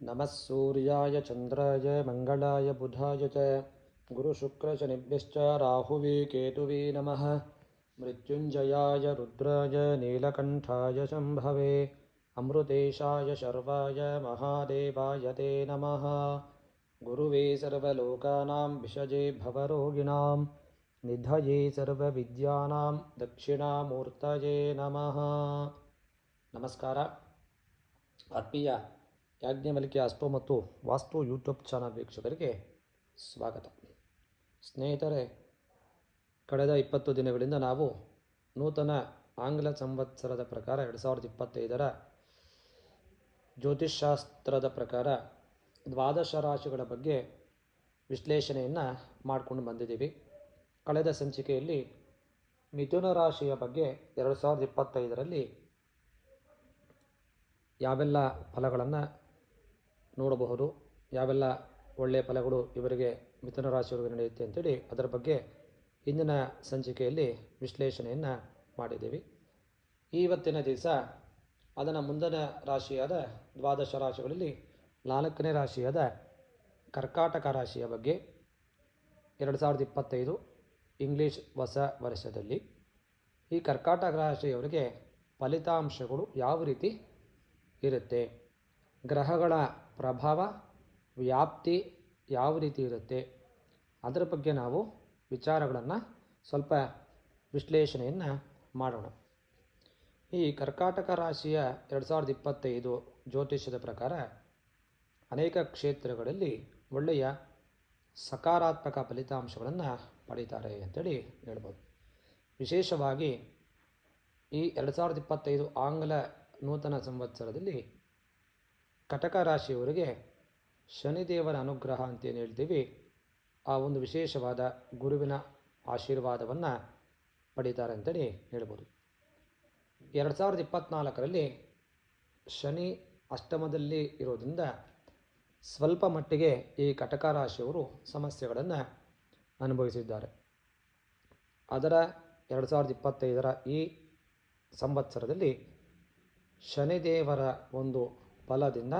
ನಮಃ ಸೂರ್ಯಾಯ ಚಂದ್ರಾಯ ಮಂಗಳಾಯ ಬುಧಾಯ ಚ ಗುರುಶುಕ್ರಶನಿಭ್ಯಶ್ಚ ರಾಹುವೇ ಕೇತುವೇ ನಮಃ ಮೃತ್ಯುಂಜಯಾಯ ರುದ್ರಾಯ ನೀಲಕಂಠಾಯ ಶಂಭವೇ ಅಮೃತೇಶಾಯ ಶರ್ವಾಯ ಮಹಾದೇವಾಯ ತೇ ನಮಃ ಗುರುವೇ ಸರ್ವಲೋಕಾನಾಂ ವಿಷಜೇ ಭವರೋಗಿಣಾಂ ನಿಧಯೇ ಸರ್ವವಿದ್ಯಾನಾಂ ದಕ್ಷಿಣಾಮೂರ್ತಯೇ ನಮಃ. ನಮಸ್ಕಾರ. ಆತ್ಮೀಯ ಯಾಜ್ಞವಲ್ಕ್ಯ ಅಸ್ಟ್ರೋ ಮತ್ತು ವಾಸ್ತು ಯೂಟ್ಯೂಬ್ ಚಾನಲ್ ವೀಕ್ಷಕರಿಗೆ ಸ್ವಾಗತ. ಸ್ನೇಹಿತರೆ, ಕಳೆದ 20 ದಿನಗಳಿಂದ ನಾವು ನೂತನ ಆಂಗ್ಲ ಸಂವತ್ಸರದ ಪ್ರಕಾರ 2025ರ ಜ್ಯೋತಿಷ್ಶಾಸ್ತ್ರದ ಪ್ರಕಾರ ದ್ವಾದಶ ರಾಶಿಗಳ ಬಗ್ಗೆ ವಿಶ್ಲೇಷಣೆಯನ್ನು ಮಾಡಿಕೊಂಡು ಬಂದಿದ್ದೀವಿ. ಕಳೆದ ಸಂಚಿಕೆಯಲ್ಲಿ ಮಿಥುನ ರಾಶಿಯ ಬಗ್ಗೆ 2025ರಲ್ಲಿ ಯಾವೆಲ್ಲ ಫಲಗಳನ್ನು ನೋಡಬಹುದು, ಯಾವೆಲ್ಲ ಒಳ್ಳೆಯ ಫಲಗಳು ಇವರಿಗೆ ಮಿಥುನ ರಾಶಿಯವರಿಗೆ ನಡೆಯುತ್ತೆ ಅಂತೇಳಿ ಅದರ ಬಗ್ಗೆ ಇಂದಿನ ಸಂಚಿಕೆಯಲ್ಲಿ ವಿಶ್ಲೇಷಣೆಯನ್ನು ಮಾಡಿದ್ದೀವಿ. ಇವತ್ತಿನ ದಿವಸ ಅದನ್ನು ಮುಂದಿನ ರಾಶಿಯಾದ ದ್ವಾದಶ ರಾಶಿಗಳಲ್ಲಿ 4ನೇ ರಾಶಿಯಾದ ಕರ್ಕಾಟಕ ರಾಶಿಯ ಬಗ್ಗೆ 2025 ಇಂಗ್ಲೀಷ್ ಹೊಸ ವರ್ಷದಲ್ಲಿ ಈ ಕರ್ಕಾಟಕ ರಾಶಿಯವರಿಗೆ ಫಲಿತಾಂಶಗಳು ಯಾವ ರೀತಿ ಇರುತ್ತೆ, ಗ್ರಹಗಳ ಪ್ರಭಾವ ವ್ಯಾಪ್ತಿ ಯಾವ ರೀತಿ ಇರುತ್ತೆ, ಅದರ ಬಗ್ಗೆ ನಾವು ವಿಚಾರಗಳನ್ನು ಸ್ವಲ್ಪ ವಿಶ್ಲೇಷಣೆಯನ್ನು ಮಾಡೋಣ. ಈ ಕರ್ಕಾಟಕ ರಾಶಿಯ 2025 ಜ್ಯೋತಿಷ್ಯದ ಪ್ರಕಾರ ಅನೇಕ ಕ್ಷೇತ್ರಗಳಲ್ಲಿ ಒಳ್ಳೆಯ ಸಕಾರಾತ್ಮಕ ಫಲಿತಾಂಶಗಳನ್ನು ಪಡೀತಾರೆ ಅಂತೇಳಿ ಹೇಳ್ಬೋದು. ವಿಶೇಷವಾಗಿ ಈ 2025 ಆಂಗ್ಲ ನೂತನ ಸಂವತ್ಸರದಲ್ಲಿ ಕಟಕ ರಾಶಿಯವರಿಗೆ ಶನಿದೇವರ ಅನುಗ್ರಹ ಅಂತೇನು ಹೇಳ್ತೀವಿ, ಆ ಒಂದು ವಿಶೇಷವಾದ ಗುರುವಿನ ಆಶೀರ್ವಾದವನ್ನು ಪಡೀತಾರೆ ಅಂತೇಳಿ ಹೇಳ್ಬೋದು. 2024ರಲ್ಲಿ ಶನಿ ಅಷ್ಟಮದಲ್ಲಿ ಇರೋದ್ರಿಂದ ಸ್ವಲ್ಪ ಮಟ್ಟಿಗೆ ಈ ಕಟಕ ರಾಶಿಯವರು ಸಮಸ್ಯೆಗಳನ್ನು ಅನುಭವಿಸಿದ್ದಾರೆ. ಅದರ 2025ರ ಈ ಸಂವತ್ಸರದಲ್ಲಿ ಶನಿದೇವರ ಒಂದು ಫಲದಿಂದ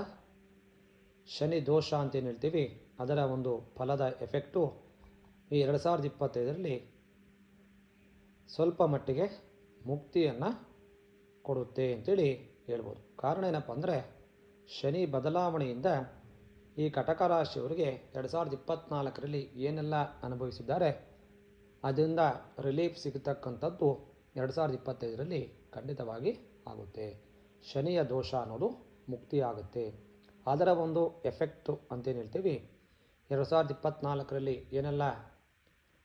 ಶನಿ ದೋಷ ಅಂತೇನು ಹೇಳ್ತೀವಿ ಅದರ ಒಂದು ಫಲದ ಎಫೆಕ್ಟು ಈ 2025ರಲ್ಲಿ ಸ್ವಲ್ಪ ಮಟ್ಟಿಗೆ ಮುಕ್ತಿಯನ್ನು ಕೊಡುತ್ತೆ ಅಂತೇಳಿ ಹೇಳ್ಬೋದು. ಕಾರಣ ಏನಪ್ಪ ಅಂದರೆ ಶನಿ ಬದಲಾವಣೆಯಿಂದ ಈ ಕಟಕ ರಾಶಿಯವರಿಗೆ 2024ರಲ್ಲಿ ಏನೆಲ್ಲ ಅನುಭವಿಸಿದ್ದಾರೆ ಅದರಿಂದ ರಿಲೀಫ್ ಸಿಗತಕ್ಕಂಥದ್ದು 2025ರಲ್ಲಿ ಖಂಡಿತವಾಗಿ ಆಗುತ್ತೆ. ಶನಿಯ ದೋಷ ಅನ್ನೋದು ಮುಕ್ತಿ ಆಗುತ್ತೆ. ಅದರ ಒಂದು ಎಫೆಕ್ಟು ಅಂತೇನು ಹೇಳ್ತೀವಿ 2024ರಲ್ಲಿ ಏನೆಲ್ಲ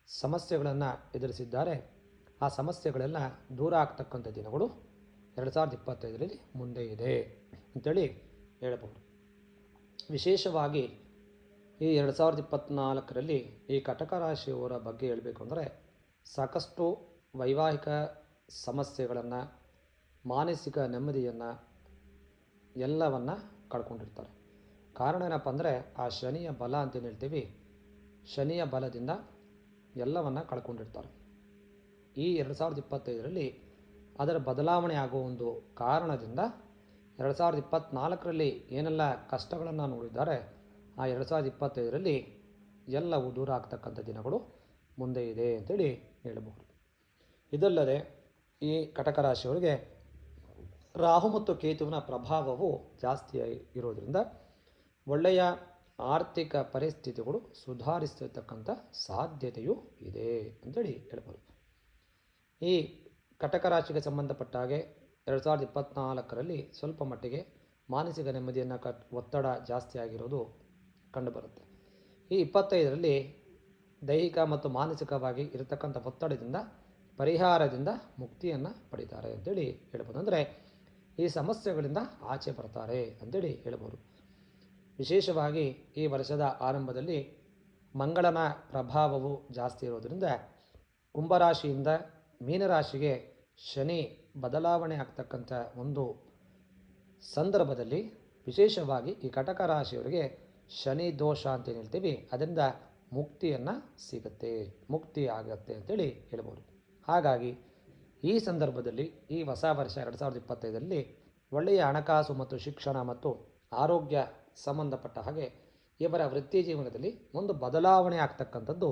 ಸಮಸ್ಯೆಗಳನ್ನು ಎದುರಿಸಿದ್ದಾರೆ ಆ ಸಮಸ್ಯೆಗಳೆಲ್ಲ ದೂರ ಆಗ್ತಕ್ಕಂಥ ದಿನಗಳು 2025ರಲ್ಲಿ ಮುಂದೆ ಇದೆ ಅಂತೇಳಿ ಹೇಳಬಹುದು. ವಿಶೇಷವಾಗಿ ಈ 2024ರಲ್ಲಿ ಈ ಕಟಕ ರಾಶಿಯವರ ಬಗ್ಗೆ ಹೇಳಬೇಕು ಅಂದರೆ ಸಾಕಷ್ಟು ವೈವಾಹಿಕ ಸಮಸ್ಯೆಗಳನ್ನು, ಮಾನಸಿಕ ನೆಮ್ಮದಿಯನ್ನು ಎಲ್ಲವನ್ನು ಕಳ್ಕೊಂಡಿರ್ತಾರೆ. ಕಾರಣ ಏನಪ್ಪ ಅಂದರೆ ಆ ಶನಿಯ ಬಲ ಅಂತೇನು ಹೇಳ್ತೀವಿ, ಶನಿಯ ಬಲದಿಂದ ಎಲ್ಲವನ್ನು ಕಳ್ಕೊಂಡಿರ್ತಾರೆ. ಈ 2025ರಲ್ಲಿ ಅದರ ಬದಲಾವಣೆ ಆಗುವ ಒಂದು ಕಾರಣದಿಂದ 2024ರಲ್ಲಿ ಏನೆಲ್ಲ ಕಷ್ಟಗಳನ್ನು ನೋಡಿದ್ದಾರೆ ಆ 2025ರಲ್ಲಿ ಎಲ್ಲವೂ ದೂರ ಆಗ್ತಕ್ಕಂಥ ದಿನಗಳು ಮುಂದೆ ಇದೆ ಅಂತೇಳಿ ಹೇಳಬಹುದು. ಇದಲ್ಲದೆ ಈ ಕಟಕ ರಾಶಿಯವರಿಗೆ ರಾಹು ಮತ್ತು ಕೇತುವಿನ ಪ್ರಭಾವವು ಜಾಸ್ತಿ ಇರೋದರಿಂದ ಒಳ್ಳೆಯ ಆರ್ಥಿಕ ಪರಿಸ್ಥಿತಿಗಳು ಸುಧಾರಿಸಿರ್ತಕ್ಕಂಥ ಸಾಧ್ಯತೆಯೂ ಇದೆ ಅಂತೇಳಿ ಹೇಳ್ಬೋದು. ಈ ಕಟಕ ರಾಶಿಗೆ ಸಂಬಂಧಪಟ್ಟ ಹಾಗೆ 2024ರಲ್ಲಿ ಸ್ವಲ್ಪ ಮಟ್ಟಿಗೆ ಮಾನಸಿಕ ನೆಮ್ಮದಿಯನ್ನು ಒತ್ತಡ ಜಾಸ್ತಿ ಆಗಿರೋದು ಕಂಡುಬರುತ್ತೆ. ಈ 25ರಲ್ಲಿ ದೈಹಿಕ ಮತ್ತು ಮಾನಸಿಕವಾಗಿ ಇರತಕ್ಕಂಥ ಒತ್ತಡದಿಂದ ಪರಿಹಾರದಿಂದ ಮುಕ್ತಿಯನ್ನು ಪಡೀತಾರೆ ಅಂತೇಳಿ ಹೇಳ್ಬೋದು. ಅಂದರೆ ಈ ಸಮಸ್ಯೆಗಳಿಂದ ಆಚೆ ಬರ್ತಾರೆ ಅಂತೇಳಿ ಹೇಳ್ಬೋದು. ವಿಶೇಷವಾಗಿ ಈ ವರ್ಷದ ಆರಂಭದಲ್ಲಿ ಮಂಗಳನ ಪ್ರಭಾವವು ಜಾಸ್ತಿ ಇರೋದರಿಂದ ಕುಂಭರಾಶಿಯಿಂದ ಮೀನರಾಶಿಗೆ ಶನಿ ಬದಲಾವಣೆ ಆಗ್ತಕ್ಕಂಥ ಒಂದು ಸಂದರ್ಭದಲ್ಲಿ ವಿಶೇಷವಾಗಿ ಈ ಕಟಕ ರಾಶಿಯವರಿಗೆ ಶನಿ ದೋಷ ಅಂತೇನು ಹೇಳ್ತೀವಿ ಅದರಿಂದ ಮುಕ್ತಿಯನ್ನು ಸಿಗುತ್ತೆ, ಮುಕ್ತಿ ಆಗುತ್ತೆ ಅಂತೇಳಿ ಹೇಳ್ಬೋದು. ಹಾಗಾಗಿ ಈ ಸಂದರ್ಭದಲ್ಲಿ ಈ ಹೊಸ ವರ್ಷ 2025ರಲ್ಲಿ ಒಳ್ಳೆಯ ಹಣಕಾಸು ಮತ್ತು ಶಿಕ್ಷಣ ಮತ್ತು ಆರೋಗ್ಯ ಸಂಬಂಧಪಟ್ಟ ಹಾಗೆ ಇವರ ವೃತ್ತಿ ಜೀವನದಲ್ಲಿ ಒಂದು ಬದಲಾವಣೆ ಆಗ್ತಕ್ಕಂಥದ್ದು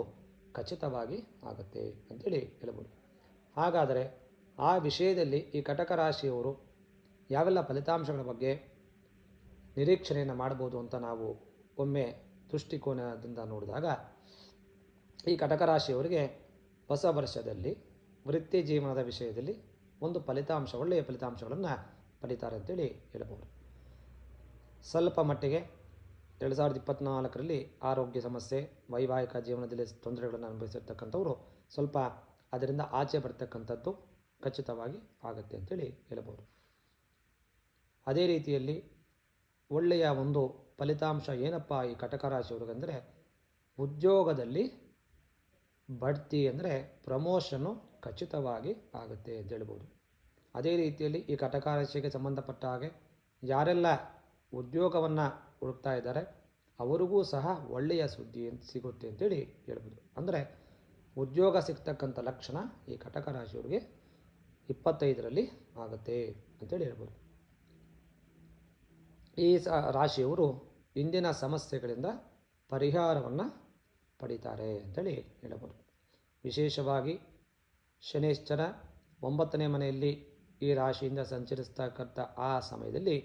ಖಚಿತವಾಗಿ ಆಗುತ್ತೆ ಅಂತೇಳಿ ಹೇಳ್ಬೋದು. ಹಾಗಾದರೆ ಆ ವಿಷಯದಲ್ಲಿ ಈ ಕಟಕ ರಾಶಿಯವರು ಯಾವೆಲ್ಲ ಫಲಿತಾಂಶಗಳ ಬಗ್ಗೆ ನಿರೀಕ್ಷಣೆಯನ್ನು ಮಾಡ್ಬೋದು ಅಂತ ನಾವು ಒಮ್ಮೆ ದೃಷ್ಟಿಕೋನದಿಂದ ನೋಡಿದಾಗ, ಈ ಕಟಕ ರಾಶಿಯವರಿಗೆ ಹೊಸ ವರ್ಷದಲ್ಲಿ ವೃತ್ತಿ ಜೀವನದ ವಿಷಯದಲ್ಲಿ ಒಂದು ಒಳ್ಳೆಯ ಫಲಿತಾಂಶಗಳನ್ನು ಪಡಿತಾರೆ ಅಂತೇಳಿ ಹೇಳಬಹುದು. ಸ್ವಲ್ಪ ಮಟ್ಟಿಗೆ 2024ರಲ್ಲಿ ಆರೋಗ್ಯ ಸಮಸ್ಯೆ, ವೈವಾಹಿಕ ಜೀವನದಲ್ಲಿ ತೊಂದರೆಗಳನ್ನು ಅನುಭವಿಸಿರ್ತಕ್ಕಂಥವರು ಸ್ವಲ್ಪ ಅದರಿಂದ ಆಚೆ ಬರ್ತಕ್ಕಂಥದ್ದು ಖಚಿತವಾಗಿ ಆಗುತ್ತೆ ಅಂತೇಳಿ ಹೇಳಬಹುದು. ಅದೇ ರೀತಿಯಲ್ಲಿ ಒಳ್ಳೆಯ ಒಂದು ಫಲಿತಾಂಶ ಏನಪ್ಪ ಈ ಕಟಕ ರಾಶಿಯವ್ರಿಗಂದರೆ, ಉದ್ಯೋಗದಲ್ಲಿ ಬಡ್ತಿ ಅಂದರೆ ಪ್ರಮೋಷನ್ನು ಖಚಿತವಾಗಿ ಆಗುತ್ತೆ ಅಂತ ಹೇಳ್ಬೋದು. ಅದೇ ರೀತಿಯಲ್ಲಿ ಈ ಕಟಕ ರಾಶಿಗೆ ಸಂಬಂಧಪಟ್ಟ ಹಾಗೆ ಯಾರೆಲ್ಲ ಉದ್ಯೋಗವನ್ನು ಹುಡುಕ್ತಾ ಇದ್ದಾರೆ ಅವರಿಗೂ ಸಹ ಒಳ್ಳೆಯ ಸುದ್ದಿ ಸಿಗುತ್ತೆ ಅಂತೇಳಿ ಹೇಳ್ಬೋದು. ಅಂದರೆ ಉದ್ಯೋಗ ಸಿಗ್ತಕ್ಕಂಥ ಲಕ್ಷಣ ಈ ಕಟಕ ರಾಶಿಯವರಿಗೆ 25ರಲ್ಲಿ ಆಗುತ್ತೆ ಅಂತೇಳಿ ಹೇಳ್ಬೋದು. ಈ ರಾಶಿಯವರು ಇಂದಿನ ಸಮಸ್ಯೆಗಳಿಂದ ಪರಿಹಾರವನ್ನು ಪಡಿತಾರೆ ಅಂತೇಳಿ ಹೇಳಬಹುದು. ವಿಶೇಷವಾಗಿ ಶನೇಶ್ವರ 9ನೇ ಮನೆಯಲ್ಲಿ ಈ ರಾಶಿಯಿಂದ ಸಂಚರಿಸ್ತಕ್ಕಂಥ ಆ ಸಮಯದಲ್ಲಿ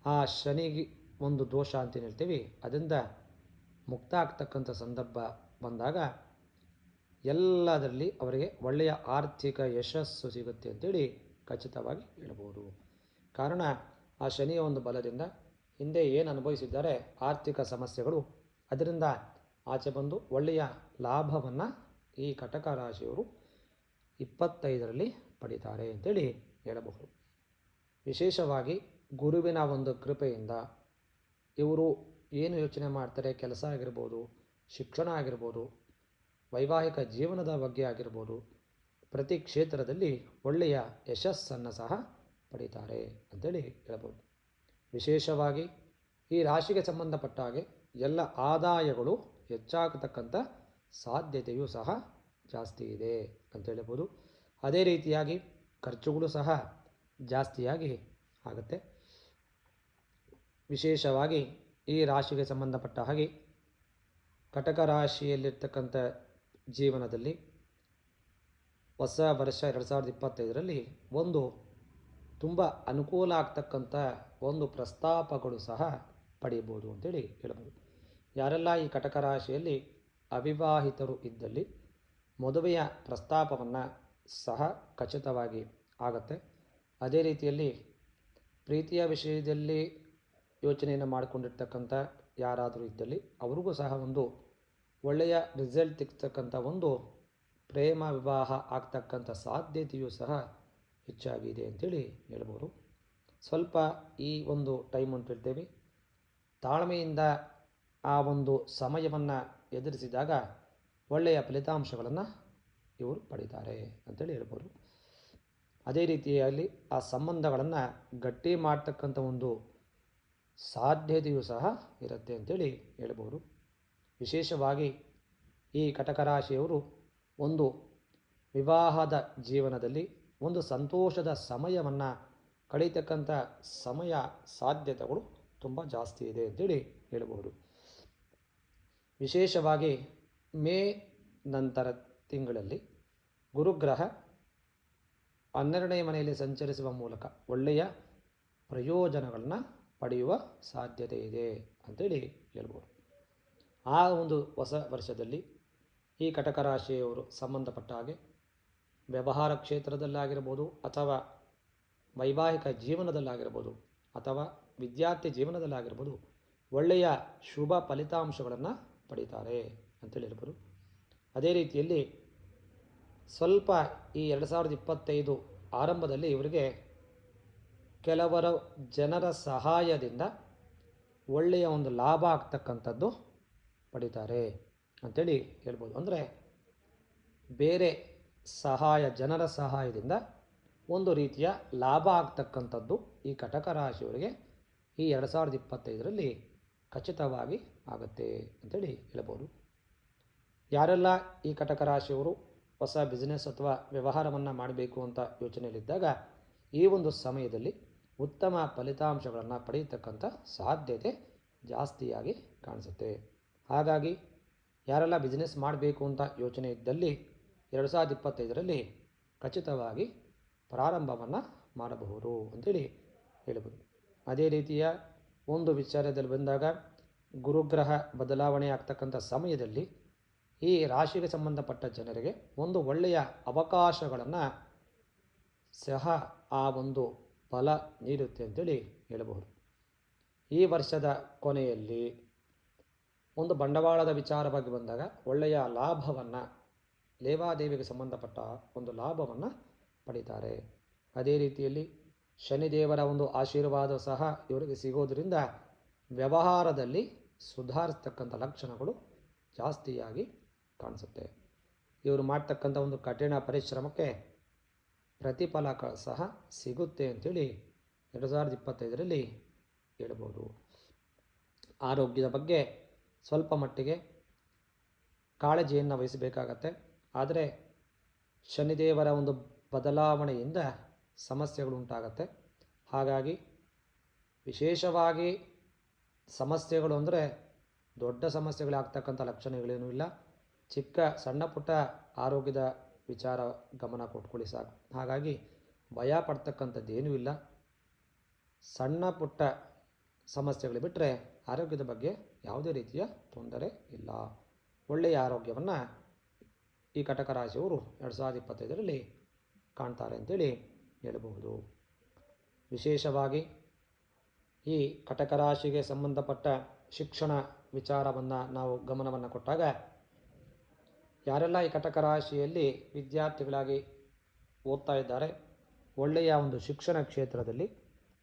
ಆ ಶನಿಗೆ ಒಂದು ದೋಷ ಅಂತ ಹೇಳ್ತೀವಿ, ಅದರಿಂದ ಮುಕ್ತ ಆಗ್ತಕ್ಕಂಥ ಸಂದರ್ಭ ಬಂದಾಗ ಎಲ್ಲದರಲ್ಲಿ ಅವರಿಗೆ ಒಳ್ಳೆಯ ಆರ್ಥಿಕ ಯಶಸ್ಸು ಸಿಗುತ್ತೆ ಅಂತೇಳಿ ಖಚಿತವಾಗಿ ಹೇಳ್ಬೋದು. ಕಾರಣ ಆ ಶನಿಯ ಒಂದು ಬಲದಿಂದ ಹಿಂದೆ ಏನು ಅನುಭವಿಸಿದ್ದಾರೆ ಆರ್ಥಿಕ ಸಮಸ್ಯೆಗಳು, ಅದರಿಂದ ಆಚೆ ಬಂದು ಒಳ್ಳೆಯ ಲಾಭವನ್ನು ಈ ಕಟಕ ರಾಶಿಯವರು 25ರಲ್ಲಿ ಪಡಿತಾರೆ ಅಂತೇಳಿ ಹೇಳಬಹುದು. ವಿಶೇಷವಾಗಿ ಗುರುವಿನ ಒಂದು ಕೃಪೆಯಿಂದ ಇವರು ಏನು ಯೋಚನೆ ಮಾಡ್ತಾರೆ, ಕೆಲಸ ಆಗಿರ್ಬೋದು, ಶಿಕ್ಷಣ ಆಗಿರ್ಬೋದು, ವೈವಾಹಿಕ ಜೀವನದ ಬಗ್ಗೆ ಆಗಿರ್ಬೋದು, ಪ್ರತಿ ಕ್ಷೇತ್ರದಲ್ಲಿ ಒಳ್ಳೆಯ ಯಶಸ್ಸನ್ನು ಸಹ ಪಡಿತಾರೆ ಅಂತೇಳಿ ಹೇಳ್ಬೋದು. ವಿಶೇಷವಾಗಿ ಈ ರಾಶಿಗೆ ಸಂಬಂಧಪಟ್ಟ ಹಾಗೆ ಎಲ್ಲ ಆದಾಯಗಳು ಹೆಚ್ಚಾಗತಕ್ಕಂಥ ಸಾಧ್ಯತೆಯೂ ಸಹ ಜಾಸ್ತಿ ಇದೆ ಅಂತ ಹೇಳ್ಬೋದು. ಅದೇ ರೀತಿಯಾಗಿ ಖರ್ಚುಗಳು ಸಹ ಜಾಸ್ತಿಯಾಗಿ ಆಗುತ್ತೆ. ವಿಶೇಷವಾಗಿ ಈ ರಾಶಿಗೆ ಸಂಬಂಧಪಟ್ಟ ಹಾಗೆ ಕಟಕ ರಾಶಿಯಲ್ಲಿರ್ತಕ್ಕಂಥ ಜೀವನದಲ್ಲಿ ಹೊಸ ವರ್ಷ 2025ರಲ್ಲಿ ಒಂದು ತುಂಬ ಅನುಕೂಲ ಆಗ್ತಕ್ಕಂಥ ಒಂದು ಪ್ರಸ್ತಾಪಗಳು ಸಹ ಪಡೆಯಬಹುದು ಅಂತೇಳಿ ಹೇಳ್ಬೋದು. ಯಾರೆಲ್ಲ ಈ ಕಟಕ ರಾಶಿಯಲ್ಲಿ ಅವಿವಾಹಿತರು ಇದ್ದಲ್ಲಿ ಮದುವೆಯ ಪ್ರಸ್ತಾಪವನ್ನು ಸಹ ಖಚಿತವಾಗಿ ಆಗುತ್ತೆ. ಅದೇ ರೀತಿಯಲ್ಲಿ ಪ್ರೀತಿಯ ವಿಷಯದಲ್ಲಿ ಯೋಚನೆಯನ್ನು ಮಾಡಿಕೊಂಡಿರ್ತಕ್ಕಂಥ ಯಾರಾದರೂ ಇದ್ದಲ್ಲಿ ಅವರಿಗೂ ಸಹ ಒಂದು ಒಳ್ಳೆಯ ರಿಸಲ್ಟ್ ಸಿಗ್ತಕ್ಕಂಥ ಒಂದು ಪ್ರೇಮ ವಿವಾಹ ಆಗ್ತಕ್ಕಂಥ ಸಾಧ್ಯತೆಯೂ ಸಹ ಹೆಚ್ಚಾಗಿದೆ ಅಂತೇಳಿ ಹೇಳ್ಬೋದು. ಸ್ವಲ್ಪ ಈ ಒಂದು ಟೈಮ್ ಅಂತ ಹೇಳ್ತೇವೆ, ತಾಳ್ಮೆಯಿಂದ ಆ ಒಂದು ಸಮಯವನ್ನು ಎದುರಿಸಿದಾಗ ಒಳ್ಳೆಯ ಫಲಿತಾಂಶಗಳನ್ನು ಇವರು ಪಡಿತಾರೆ ಅಂತೇಳಿ ಹೇಳ್ಬೋದು. ಅದೇ ರೀತಿಯಲ್ಲಿ ಆ ಸಂಬಂಧಗಳನ್ನು ಗಟ್ಟಿ ಮಾಡ್ತಕ್ಕಂಥ ಒಂದು ಸಾಧ್ಯತೆಯೂ ಸಹ ಇರುತ್ತೆ ಅಂತೇಳಿ ಹೇಳ್ಬೋದು. ವಿಶೇಷವಾಗಿ ಈ ಕಟಕ ರಾಶಿಯವರು ಒಂದು ವಿವಾಹದ ಜೀವನದಲ್ಲಿ ಒಂದು ಸಂತೋಷದ ಸಮಯವನ್ನು ಕಳೀತಕ್ಕಂಥ ಸಮಯ ಸಾಧ್ಯತೆಗಳು ತುಂಬ ಜಾಸ್ತಿ ಇದೆ ಅಂತೇಳಿ ಹೇಳ್ಬೋದು. ವಿಶೇಷವಾಗಿ ಮೇ ನಂತರ ತಿಂಗಳಲ್ಲಿ ಗುರುಗ್ರಹ 12ನೇ ಮನೆಯಲ್ಲಿ ಸಂಚರಿಸುವ ಮೂಲಕ ಒಳ್ಳೆಯ ಪ್ರಯೋಜನಗಳನ್ನು ಪಡೆಯುವ ಸಾಧ್ಯತೆ ಇದೆ ಅಂತೇಳಿ ಹೇಳ್ಬೋದು. ಆ ಒಂದು ಹೊಸ ವರ್ಷದಲ್ಲಿ ಈ ಕಟಕ ರಾಶಿಯವರು ಸಂಬಂಧಪಟ್ಟ ಹಾಗೆ ವ್ಯವಹಾರ ಕ್ಷೇತ್ರದಲ್ಲಾಗಿರ್ಬೋದು, ಅಥವಾ ವೈವಾಹಿಕ ಜೀವನದಲ್ಲಾಗಿರ್ಬೋದು, ಅಥವಾ ವಿದ್ಯಾರ್ಥಿ ಜೀವನದಲ್ಲಾಗಿರ್ಬೋದು ಒಳ್ಳೆಯ ಶುಭ ಫಲಿತಾಂಶಗಳನ್ನು ಪಡೀತಾರೆ ಅಂತೇಳಿ ಹೇಳ್ಬೋದು. ಅದೇ ರೀತಿಯಲ್ಲಿ ಸ್ವಲ್ಪ ಈ 2025 ಆರಂಭದಲ್ಲಿ ಇವರಿಗೆ ಕೆಲವರ ಜನರ ಸಹಾಯದಿಂದ ಒಳ್ಳೆಯ ಒಂದು ಲಾಭ ಆಗ್ತಕ್ಕಂಥದ್ದು ಪಡಿತಾರೆ ಅಂಥೇಳಿ ಹೇಳ್ಬೋದು. ಅಂದರೆ ಬೇರೆ ಜನರ ಸಹಾಯದಿಂದ ಒಂದು ರೀತಿಯ ಲಾಭ ಆಗ್ತಕ್ಕಂಥದ್ದು ಈ ಕಟಕ ರಾಶಿಯವರಿಗೆ ಈ 2025ರಲ್ಲಿ ಖಚಿತವಾಗಿ ಆಗುತ್ತೆ ಅಂತೇಳಿ ಹೇಳ್ಬೋದು. ಯಾರೆಲ್ಲ ಈ ಕಟಕ ರಾಶಿಯವರು ಹೊಸ ಬಿಸ್ನೆಸ್ ಅಥವಾ ವ್ಯವಹಾರವನ್ನು ಮಾಡಬೇಕು ಅಂತ ಯೋಚನೆಯಲ್ಲಿದ್ದಾಗ ಈ ಒಂದು ಸಮಯದಲ್ಲಿ ಉತ್ತಮ ಫಲಿತಾಂಶಗಳನ್ನು ಪಡೆಯತಕ್ಕಂಥ ಸಾಧ್ಯತೆ ಜಾಸ್ತಿಯಾಗಿ ಕಾಣಿಸುತ್ತೆ. ಹಾಗಾಗಿ ಯಾರೆಲ್ಲ ಬಿಸ್ನೆಸ್ ಮಾಡಬೇಕು ಅಂತ ಯೋಚನೆ ಇದ್ದಲ್ಲಿ 2025ರಲ್ಲಿ ಖಚಿತವಾಗಿ ಪ್ರಾರಂಭವನ್ನು ಮಾಡಬಹುದು ಅಂತೇಳಿ ಹೇಳ್ಬೋದು. ಅದೇ ರೀತಿಯ ಒಂದು ವಿಚಾರದಲ್ಲಿ ಬಂದಾಗ ಗುರುಗ್ರಹ ಬದಲಾವಣೆ ಆಗ್ತಕ್ಕಂಥ ಸಮಯದಲ್ಲಿ ಈ ರಾಶಿಗೆ ಸಂಬಂಧಪಟ್ಟ ಜನರಿಗೆ ಒಂದು ಒಳ್ಳೆಯ ಅವಕಾಶಗಳನ್ನು ಸಹ ಆ ಒಂದು ಫಲ ನೀಡುತ್ತೆ ಅಂತೇಳಿ ಹೇಳಬಹುದು. ಈ ವರ್ಷದ ಕೊನೆಯಲ್ಲಿ ಒಂದು ಬಂಡವಾಳದ ವಿಚಾರವಾಗಿ ಬಂದಾಗ ಒಳ್ಳೆಯ ಲಾಭವನ್ನು, ಲೇವಾದೇವಿಗೆ ಸಂಬಂಧಪಟ್ಟ ಒಂದು ಲಾಭವನ್ನು ಪಡೀತಾರೆ. ಅದೇ ರೀತಿಯಲ್ಲಿ ಶನಿದೇವರ ಒಂದು ಆಶೀರ್ವಾದ ಸಹ ಇವರಿಗೆ ಸಿಗೋದರಿಂದ ವ್ಯವಹಾರದಲ್ಲಿ ಸುಧಾರಿಸ್ತಕ್ಕಂಥ ಲಕ್ಷಣಗಳು ಜಾಸ್ತಿಯಾಗಿ ಕಾಣಿಸುತ್ತೆ. ಇವರು ಮಾಡ್ತಕ್ಕಂಥ ಒಂದು ಕಠಿಣ ಪರಿಶ್ರಮಕ್ಕೆ ಪ್ರತಿಫಲ ಸಹ ಸಿಗುತ್ತೆ ಅಂಥೇಳಿ 2025ರಲ್ಲಿ ಹೇಳ್ಬೋದು. ಆರೋಗ್ಯದ ಬಗ್ಗೆ ಸ್ವಲ್ಪ ಮಟ್ಟಿಗೆ ಕಾಳಜಿಯನ್ನು ವಹಿಸಬೇಕಾಗತ್ತೆ. ಆದರೆ ಶನಿದೇವರ ಒಂದು ಬದಲಾವಣೆಯಿಂದ ಸಮಸ್ಯೆಗಳು ಉಂಟಾಗತ್ತೆ. ಹಾಗಾಗಿ ವಿಶೇಷವಾಗಿ ಸಮಸ್ಯೆಗಳು ಅಂದರೆ ದೊಡ್ಡ ಸಮಸ್ಯೆಗಳಾಗ್ತಕ್ಕಂಥ ಲಕ್ಷಣಗಳೇನೂ ಇಲ್ಲ. ಚಿಕ್ಕ ಸಣ್ಣ ಪುಟ್ಟ ಆರೋಗ್ಯದ ವಿಚಾರ ಗಮನ ಕೊಟ್ಕೊಳ್ಳಿ ಸಾಕು. ಹಾಗಾಗಿ ಭಯ ಪಡ್ತಕ್ಕಂಥದ್ದೇನೂ ಇಲ್ಲ. ಸಣ್ಣ ಪುಟ್ಟ ಸಮಸ್ಯೆಗಳು ಬಿಟ್ಟರೆ ಆರೋಗ್ಯದ ಬಗ್ಗೆ ಯಾವುದೇ ರೀತಿಯ ತೊಂದರೆ ಇಲ್ಲ. ಒಳ್ಳೆಯ ಆರೋಗ್ಯವನ್ನು ಈ ಕಟಕ ರಾಶಿಯವರು 2025ರಲ್ಲಿ ಕಾಣ್ತಾರೆ ಅಂತೇಳಿ ಹೇಳಬಹುದು. ವಿಶೇಷವಾಗಿ ಈ ಕಟಕ ರಾಶಿಗೆ ಸಂಬಂಧಪಟ್ಟ ಶಿಕ್ಷಣ ವಿಚಾರವನ್ನು ನಾವು ಗಮನವನ್ನು ಕೊಟ್ಟಾಗ ಯಾರೆಲ್ಲ ಈ ಕಟಕ ರಾಶಿಯಲ್ಲಿ ವಿದ್ಯಾರ್ಥಿಗಳಾಗಿ ಓದ್ತಾ ಇದ್ದಾರೆ, ಒಳ್ಳೆಯ ಒಂದು ಶಿಕ್ಷಣ ಕ್ಷೇತ್ರದಲ್ಲಿ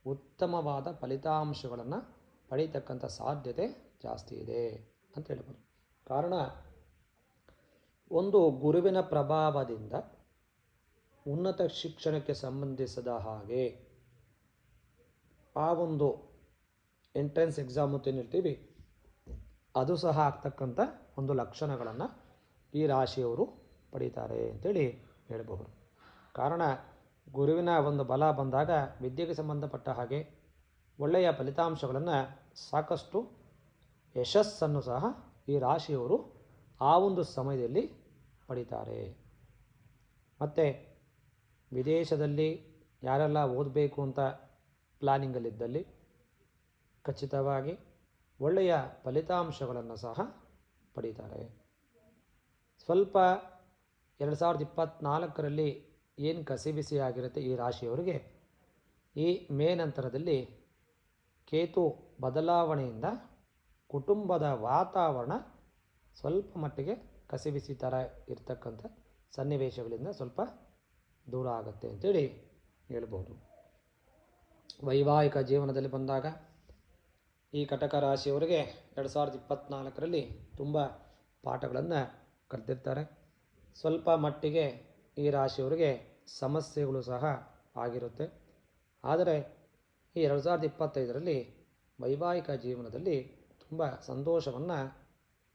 ಉತ್ತಮವಾದ ಫಲಿತಾಂಶಗಳನ್ನು ಪಡೀತಕ್ಕಂಥ ಸಾಧ್ಯತೆ ಜಾಸ್ತಿ ಇದೆ ಅಂತ ಹೇಳ್ಬೋದು. ಕಾರಣ ಒಂದು ಗುರುವಿನ ಪ್ರಭಾವದಿಂದ ಉನ್ನತ ಶಿಕ್ಷಣಕ್ಕೆ ಸಂಬಂಧಿಸಿದ ಹಾಗೆ ಆ ಒಂದು ಎಂಟ್ರೆನ್ಸ್ ಎಕ್ಸಾಮ್ ಅಂತ ಹೇಳ್ತೀವಿ, ಅದು ಸಹ ಆಗ್ತಕ್ಕಂಥ ಒಂದು ಲಕ್ಷಣಗಳನ್ನು ಈ ರಾಶಿಯವರು ಪಡೀತಾರೆ ಅಂತೇಳಿ ಹೇಳಬಹುದು. ಕಾರಣ ಗುರುವಿನ ಒಂದು ಬಲ ಬಂದಾಗ ವಿದ್ಯೆಗೆ ಸಂಬಂಧಪಟ್ಟ ಹಾಗೆ ಒಳ್ಳೆಯ ಫಲಿತಾಂಶಗಳನ್ನು, ಸಾಕಷ್ಟು ಯಶಸ್ಸನ್ನು ಸಹ ಈ ರಾಶಿಯವರು ಆ ಒಂದು ಸಮಯದಲ್ಲಿ ಪಡೀತಾರೆ. ಮತ್ತು ವಿದೇಶದಲ್ಲಿ ಯಾರೆಲ್ಲ ಓದಬೇಕು ಅಂತ ಪ್ಲಾನಿಂಗಲ್ಲಿದ್ದಲ್ಲಿ ಖಚಿತವಾಗಿ ಒಳ್ಳೆಯ ಫಲಿತಾಂಶಗಳನ್ನು ಸಹ ಪಡೀತಾರೆ. ಸ್ವಲ್ಪ 2024ರಲ್ಲಿ ಏನು ಕಸಿಬಿಸಿ ಆಗಿರುತ್ತೆ ಈ ರಾಶಿಯವರಿಗೆ, ಈ ಮೇ ನಂತರದಲ್ಲಿ ಕೇತು ಬದಲಾವಣೆಯಿಂದ ಕುಟುಂಬದ ವಾತಾವರಣ ಸ್ವಲ್ಪ ಮಟ್ಟಿಗೆ ಕಸಿಬಿಸಿ ಥರ ಇರ್ತಕ್ಕಂಥ ಸನ್ನಿವೇಶಗಳಿಂದ ಸ್ವಲ್ಪ ದೂರ ಆಗುತ್ತೆ ಅಂತೇಳಿ ಹೇಳ್ಬೋದು. ವೈವಾಹಿಕ ಜೀವನದಲ್ಲಿ ಬಂದಾಗ ಈ ಕಟಕ ರಾಶಿಯವರಿಗೆ 2024ರಲ್ಲಿ ತುಂಬ ಪಾಠಗಳನ್ನು ಕಲಿತಿರ್ತಾರೆ. ಸ್ವಲ್ಪ ಮಟ್ಟಿಗೆ ಈ ರಾಶಿಯವರಿಗೆ ಸಮಸ್ಯೆಗಳು ಸಹ ಆಗಿರುತ್ತೆ. ಆದರೆ ಈ 2025ರಲ್ಲಿ ವೈವಾಹಿಕ ಜೀವನದಲ್ಲಿ ತುಂಬ ಸಂತೋಷವನ್ನು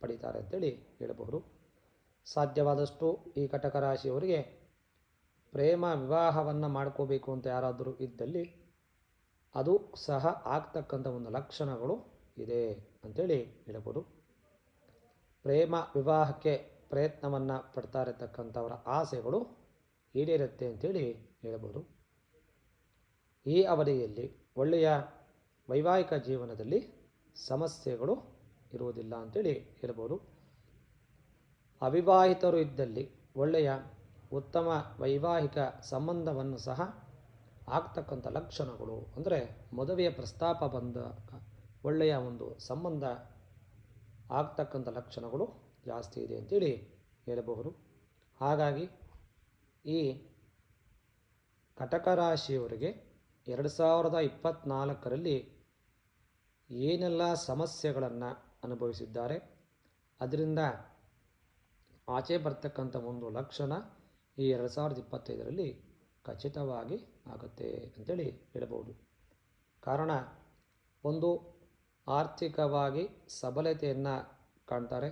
ಪಡೀತಾರೆ ಅಂತೇಳಿ ಹೇಳಬಹುದು. ಸಾಧ್ಯವಾದಷ್ಟು ಈ ಕಟಕ ರಾಶಿಯವರಿಗೆ ಪ್ರೇಮ ವಿವಾಹವನ್ನು ಮಾಡ್ಕೋಬೇಕು ಅಂತ ಯಾರಾದರೂ ಇದ್ದಲ್ಲಿ ಅದು ಸಹ ಆಗ್ತಕ್ಕಂಥ ಒಂದು ಲಕ್ಷಣಗಳು ಇದೆ ಅಂತೇಳಿ ಹೇಳಬಹುದು. ಪ್ರೇಮ ವಿವಾಹಕ್ಕೆ ಪ್ರಯತ್ನವನ್ನು ಪಡ್ತಾ ಇರತಕ್ಕಂಥವರ ಆಸೆಗಳು ಈಡೇರುತ್ತೆ ಅಂತೇಳಿ ಹೇಳಬಹುದು. ಈ ಅವಧಿಯಲ್ಲಿ ಒಳ್ಳೆಯ ವೈವಾಹಿಕ ಜೀವನದಲ್ಲಿ ಸಮಸ್ಯೆಗಳು ಇರುವುದಿಲ್ಲ ಅಂತೇಳಿ ಹೇಳಬಹುದು. ಅವಿವಾಹಿತರು ಇದ್ದಲ್ಲಿ ಒಳ್ಳೆಯ ಉತ್ತಮ ವೈವಾಹಿಕ ಸಂಬಂಧವನ್ನು ಸಹ ಆಗ್ತಕ್ಕಂಥ ಲಕ್ಷಣಗಳು, ಅಂದರೆ ಮದುವೆಯ ಪ್ರಸ್ತಾಪ ಬಂದಾಗ ಒಳ್ಳೆಯ ಒಂದು ಸಂಬಂಧ ಆಗ್ತಕ್ಕಂಥ ಲಕ್ಷಣಗಳು ಜಾಸ್ತಿ ಇದೆ ಅಂತೇಳಿ ಹೇಳಬಹುದು. ಹಾಗಾಗಿ ಈ ಕಟಕ ರಾಶಿಯವರಿಗೆ 2024ರಲ್ಲಿ ಏನೆಲ್ಲ ಸಮಸ್ಯೆಗಳನ್ನು ಅನುಭವಿಸಿದ್ದಾರೆ ಅದರಿಂದ ಆಚೆ ಬರ್ತಕ್ಕಂಥ ಒಂದು ಲಕ್ಷಣ ಈ 2025ರಲ್ಲಿ ಖಚಿತವಾಗಿ ಆಗುತ್ತೆ ಅಂತೇಳಿ ಹೇಳಬಹುದು. ಕಾರಣ ಒಂದು ಆರ್ಥಿಕವಾಗಿ ಸಬಲತೆಯನ್ನು ಕಾಣ್ತಾರೆ.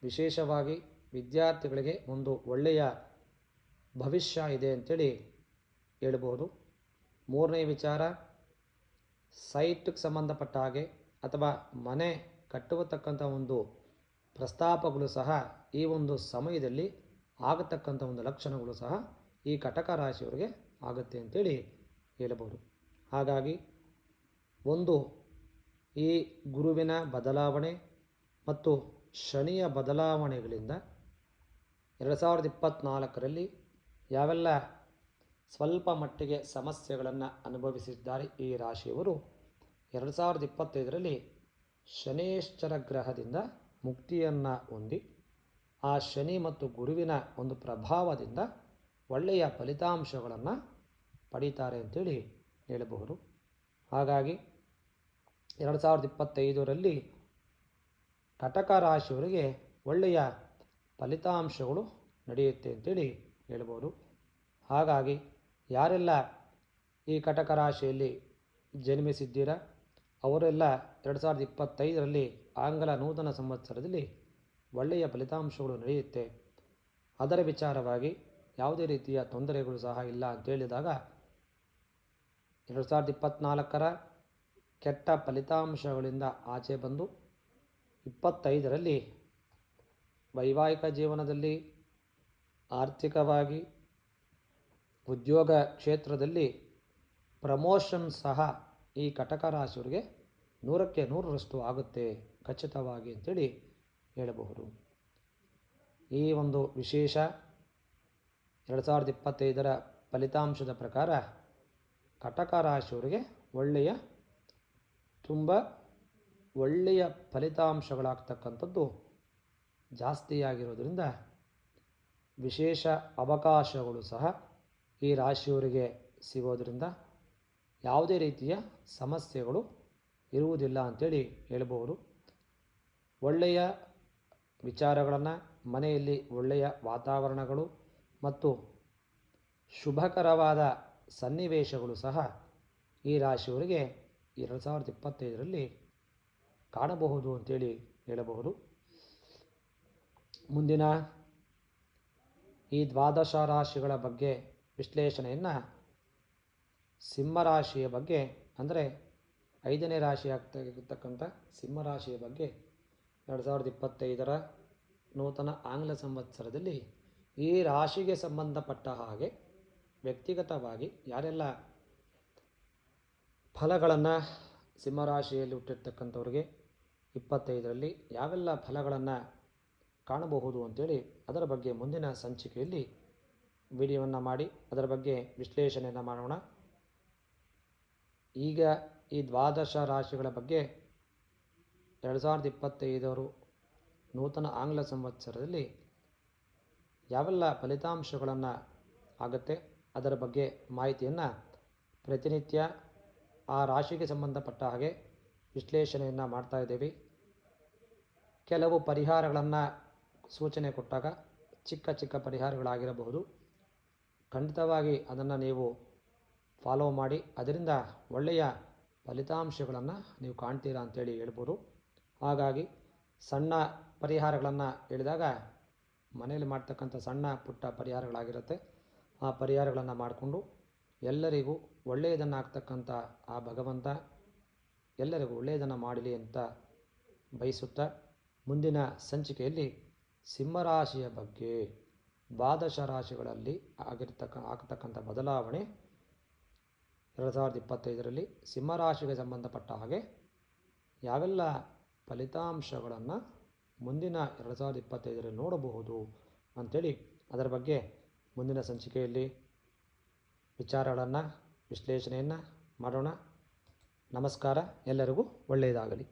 ವಿಶೇಷವಾಗಿ ವಿದ್ಯಾರ್ಥಿಗಳಿಗೆ ಒಂದು ಒಳ್ಳೆಯ ಭವಿಷ್ಯ ಇದೆ ಅಂತೇಳಿ ಹೇಳ್ಬೋದು. ಮೂರನೇ ವಿಚಾರ, ಸೈಟ್ಗೆ ಸಂಬಂಧಪಟ್ಟ ಹಾಗೆ ಅಥವಾ ಮನೆ ಕಟ್ಟುವತಕ್ಕಂಥ ಒಂದು ಪ್ರಸ್ತಾಪಗಳು ಸಹ ಈ ಒಂದು ಸಮಯದಲ್ಲಿ ಆಗತಕ್ಕಂಥ ಒಂದು ಲಕ್ಷಣಗಳು ಸಹ ಈ ಕಟಕ ರಾಶಿಯವರಿಗೆ ಆಗುತ್ತೆ ಅಂತೇಳಿ ಹೇಳಬಹುದು. ಹಾಗಾಗಿ ಒಂದು ಈ ಗುರುವಿನ ಬದಲಾವಣೆ ಮತ್ತು ಶನಿಯ ಬದಲಾವಣೆಗಳಿಂದ 2024ರಲ್ಲಿ ಯಾವೆಲ್ಲ ಸ್ವಲ್ಪ ಮಟ್ಟಿಗೆ ಸಮಸ್ಯೆಗಳನ್ನು ಅನುಭವಿಸಿದ್ದಾರೆ ಈ ರಾಶಿಯವರು 2025ರಲ್ಲಿ ಶನೇಶ್ವರ ಗ್ರಹದಿಂದ ಮುಕ್ತಿಯನ್ನು ಹೊಂದಿ ಆ ಶನಿ ಮತ್ತು ಗುರುವಿನ ಒಂದು ಪ್ರಭಾವದಿಂದ ಒಳ್ಳೆಯ ಫಲಿತಾಂಶಗಳನ್ನು ಪಡೀತಾರೆ ಅಂತೇಳಿ ಹೇಳಬಹುದು. ಹಾಗಾಗಿ 2025ರಲ್ಲಿ ಕಟಕ ರಾಶಿಯವರಿಗೆ ಒಳ್ಳೆಯ ಫಲಿತಾಂಶಗಳು ನಡೆಯುತ್ತೆ ಅಂತೇಳಿ ಹೇಳ್ಬೋದು. ಹಾಗಾಗಿ ಯಾರೆಲ್ಲ ಈ ಕಟಕ ರಾಶಿಯಲ್ಲಿ ಜನ್ಮಿಸಿದ್ದೀರ ಅವರೆಲ್ಲ 2025ರಲ್ಲಿ ಆಂಗ್ಲ ನೂತನ ಸಂವತ್ಸರದಲ್ಲಿ ಒಳ್ಳೆಯ ಫಲಿತಾಂಶಗಳು ನಡೆಯುತ್ತೆ. ಅದರ ವಿಚಾರವಾಗಿ ಯಾವುದೇ ರೀತಿಯ ತೊಂದರೆಗಳು ಸಹ ಇಲ್ಲ ಅಂತೇಳಿದಾಗ 2024ರ ಕೆಟ್ಟ ಫಲಿತಾಂಶಗಳಿಂದ ಆಚೆ ಬಂದು 25ರಲ್ಲಿ ವೈವಾಹಿಕ ಜೀವನದಲ್ಲಿ, ಆರ್ಥಿಕವಾಗಿ, ಉದ್ಯೋಗ ಕ್ಷೇತ್ರದಲ್ಲಿ ಪ್ರಮೋಷನ್ ಸಹ ಈ ಕಟಕ ರಾಶಿಯವರಿಗೆ 100ಕ್ಕೆ 100ರಷ್ಟು ಆಗುತ್ತೆ ಖಚಿತವಾಗಿ ಅಂತೇಳಿ ಹೇಳಬಹುದು. ಈ ಒಂದು ವಿಶೇಷ 2025ರ ಫಲಿತಾಂಶದ ಪ್ರಕಾರ ಕಟಕ ರಾಶಿಯವರಿಗೆ ತುಂಬ ಒಳ್ಳೆಯ ಫಲಿತಾಂಶಗಳಾಗ್ತಕ್ಕಂಥದ್ದು ಜಾಸ್ತಿಯಾಗಿರೋದ್ರಿಂದ ವಿಶೇಷ ಅವಕಾಶಗಳು ಸಹ ಈ ರಾಶಿಯವರಿಗೆ ಸಿಗೋದರಿಂದ ಯಾವುದೇ ರೀತಿಯ ಸಮಸ್ಯೆಗಳು ಇರುವುದಿಲ್ಲ ಅಂತೇಳಿ ಹೇಳಬಹುದು. ಒಳ್ಳೆಯ ವಿಚಾರಗಳನ್ನು, ಮನೆಯಲ್ಲಿ ಒಳ್ಳೆಯ ವಾತಾವರಣಗಳು ಮತ್ತು ಶುಭಕರವಾದ ಸನ್ನಿವೇಶಗಳು ಸಹ ಈ ರಾಶಿಯವರಿಗೆ 2025ರಲ್ಲಿ ಕಾಣಬಹುದು ಅಂತೇಳಿ ಹೇಳಬಹುದು. ಮುಂದಿನ ಈ ದ್ವಾದಶ ರಾಶಿಗಳ ಬಗ್ಗೆ ವಿಶ್ಲೇಷಣೆಯನ್ನು ಸಿಂಹರಾಶಿಯ ಬಗ್ಗೆ ಅಂದರೆ 5ನೇ ರಾಶಿ ಆಗ್ತಕ್ಕಂಥ ಸಿಂಹರಾಶಿಯ ಬಗ್ಗೆ 2025ರ ನೂತನ ಆಂಗ್ಲ ಸಂವತ್ಸರದಲ್ಲಿ ಈ ರಾಶಿಗೆ ಸಂಬಂಧಪಟ್ಟ ಹಾಗೆ ವ್ಯಕ್ತಿಗತವಾಗಿ ಯಾರೆಲ್ಲ ಫಲಗಳನ್ನು ಸಿಂಹರಾಶಿಯಲ್ಲಿ ಹುಟ್ಟಿರ್ತಕ್ಕಂಥವ್ರಿಗೆ 25ರಲ್ಲಿ ಯಾವೆಲ್ಲ ಫಲಗಳನ್ನು ಕಾಣಬಹುದು ಅಂತೇಳಿ ಅದರ ಬಗ್ಗೆ ಮುಂದಿನ ಸಂಚಿಕೆಯಲ್ಲಿ ವಿಡಿಯೋವನ್ನು ಮಾಡಿ ಅದರ ಬಗ್ಗೆ ವಿಶ್ಲೇಷಣೆಯನ್ನು ಮಾಡೋಣ. ಈಗ ಈ ದ್ವಾದಶ ರಾಶಿಗಳ ಬಗ್ಗೆ 2025 ನೂತನ ಆಂಗ್ಲ ಸಂವತ್ಸರದಲ್ಲಿ ಯಾವೆಲ್ಲ ಫಲಿತಾಂಶಗಳನ್ನು ಆಗುತ್ತೆ ಅದರ ಬಗ್ಗೆ ಮಾಹಿತಿಯನ್ನು ಪ್ರತಿನಿತ್ಯ ಆ ರಾಶಿಗೆ ಸಂಬಂಧಪಟ್ಟ ಹಾಗೆ ವಿಶ್ಲೇಷಣೆಯನ್ನು ಮಾಡ್ತಾ ಇದ್ದೇವೆ. ಕೆಲವು ಪರಿಹಾರಗಳನ್ನು ಸೂಚನೆ ಕೊಟ್ಟಾಗ ಚಿಕ್ಕ ಚಿಕ್ಕ ಪರಿಹಾರಗಳಾಗಿರಬಹುದು. ಖಂಡಿತವಾಗಿ ಅದನ್ನು ನೀವು ಫಾಲೋ ಮಾಡಿ ಅದರಿಂದ ಒಳ್ಳೆಯ ಫಲಿತಾಂಶಗಳನ್ನು ನೀವು ಕಾಣ್ತೀರಾ ಅಂತೇಳಿ ಹೇಳ್ಬೋದು. ಹಾಗಾಗಿ ಸಣ್ಣ ಪರಿಹಾರಗಳನ್ನು ಹೇಳಿದಾಗ ಮನೆಯಲ್ಲಿ ಮಾಡ್ತಕ್ಕಂಥ ಸಣ್ಣ ಪುಟ್ಟ ಪರಿಹಾರಗಳಾಗಿರುತ್ತೆ. ಆ ಪರಿಹಾರಗಳನ್ನು ಮಾಡಿಕೊಂಡು ಎಲ್ಲರಿಗೂ ಒಳ್ಳೆಯದನ್ನು ಆಗ್ತಕ್ಕಂಥ ಆ ಭಗವಂತ ಎಲ್ಲರಿಗೂ ಒಳ್ಳೆಯದನ್ನು ಮಾಡಲಿ ಅಂತ ಬಯಸುತ್ತಾ ಮುಂದಿನ ಸಂಚಿಕೆಯಲ್ಲಿ ಸಿಂಹರಾಶಿಯ ಬಗ್ಗೆ ದ್ವಾದಶ ರಾಶಿಗಳಲ್ಲಿ ಆಗತಕ್ಕಂಥ ಬದಲಾವಣೆ 2025ರಲ್ಲಿ ಸಿಂಹರಾಶಿಗೆ ಸಂಬಂಧಪಟ್ಟ ಹಾಗೆ ಯಾವೆಲ್ಲ ಫಲಿತಾಂಶಗಳನ್ನು ಮುಂದಿನ 2025ರಲ್ಲಿ ನೋಡಬಹುದು ಅಂಥೇಳಿ ಅದರ ಬಗ್ಗೆ ಮುಂದಿನ ಸಂಚಿಕೆಯಲ್ಲಿ ವಿಚಾರಗಳನ್ನು ವಿಶ್ಲೇಷಣೆಯನ್ನು ಮಾಡೋಣ. ನಮಸ್ಕಾರ, ಎಲ್ಲರಿಗೂ ಒಳ್ಳೆಯದಾಗಲಿ.